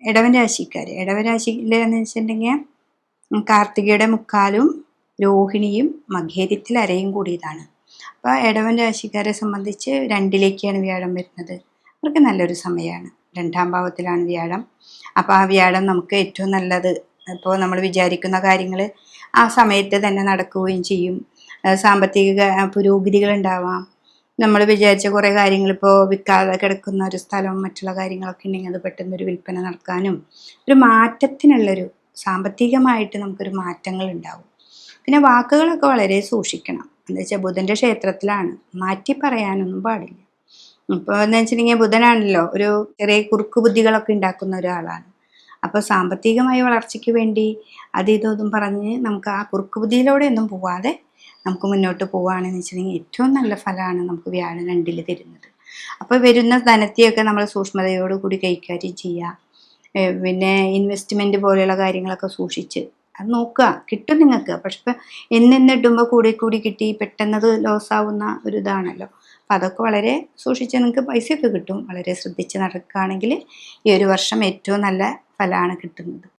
ഇടവൻ രാശിക്കാർ, ഇടവൻ രാശിയിലെന്ന് വെച്ചിട്ടുണ്ടെങ്കിൽ കാർത്തികയുടെ മുക്കാലും രോഹിണിയും മകേരത്തിൽ അരയും കൂടിയതാണ്. അപ്പോൾ ഇടവൻ രാശിക്കാരെ സംബന്ധിച്ച് 2ലേക്കാണ് വ്യാഴം വരുന്നത്. അവർക്ക് നല്ലൊരു സമയമാണ്. 2ാം ഭാവത്തിലാണ് വ്യാഴം. അപ്പോൾ ആ വ്യാഴം നമുക്ക് ഏറ്റവും നല്ലത്, ഇപ്പോൾ നമ്മൾ വിചാരിക്കുന്ന കാര്യങ്ങൾ ആ സമയത്ത് തന്നെ നടക്കുകയും ചെയ്യും. സാമ്പത്തിക പുരോഗതികൾ ഉണ്ടാവാം. നമ്മൾ വിചാരിച്ച കുറേ കാര്യങ്ങൾ, ഇപ്പോൾ വിൽക്കാതെ കിടക്കുന്ന ഒരു സ്ഥലം മറ്റുള്ള കാര്യങ്ങളൊക്കെ ഉണ്ടെങ്കിൽ അത് പെട്ടെന്നൊരു വിൽപ്പന നടക്കാനും ഒരു മാറ്റത്തിനുള്ളൊരു സാമ്പത്തികമായിട്ട് നമുക്കൊരു മാറ്റങ്ങൾ ഉണ്ടാവും. പിന്നെ വാക്കുകളൊക്കെ വളരെ സൂക്ഷിക്കണം. എന്താ വെച്ചാൽ ബുധൻ്റെ ക്ഷേത്രത്തിലാണ്, മാറ്റി പറയാനൊന്നും പാടില്ല. ഇപ്പോൾ എന്ന് വെച്ചിട്ടുണ്ടെങ്കിൽ ബുധനാണല്ലോ ഒരു ചെറിയ കുറുക്കു ബുദ്ധികളൊക്കെ ഉണ്ടാക്കുന്ന ഒരാളാണ്. അപ്പോൾ സാമ്പത്തികമായ വളർച്ചയ്ക്ക് വേണ്ടി ഇതൊന്നും പറഞ്ഞ് നമുക്ക് ആ കുറുക്കു ബുദ്ധിയിലൂടെ ഒന്നും പോവാതെ നമുക്ക് മുന്നോട്ട് പോവുകയാണെന്ന് വെച്ചിട്ടുണ്ടെങ്കിൽ ഏറ്റവും നല്ല ഫലമാണ് നമുക്ക് വ്യാഴം 2ൽ തരുന്നത്. അപ്പോൾ വരുന്ന ധനത്തെയൊക്കെ നമ്മൾ സൂക്ഷ്മതയോടുകൂടി കൈകാര്യം ചെയ്യുക. പിന്നെ ഇൻവെസ്റ്റ്മെൻറ്റ് പോലെയുള്ള കാര്യങ്ങളൊക്കെ സൂക്ഷിച്ച് അത് നോക്കുക. കിട്ടും നിങ്ങൾക്ക്. പക്ഷെ ഇപ്പം എന്നിട്ടുമ്പോൾ കൂടി കിട്ടി പെട്ടെന്നത് ലോസ് ആവുന്ന ഒരു ഇതാണല്ലോ. അപ്പം അതൊക്കെ വളരെ സൂക്ഷിച്ച് നിങ്ങൾക്ക് പൈസയൊക്കെ കിട്ടും. വളരെ ശ്രദ്ധിച്ച് നടക്കുകയാണെങ്കിൽ ഈ ഒരു വർഷം ഏറ്റവും നല്ല ഫലമാണ് കിട്ടുന്നത്.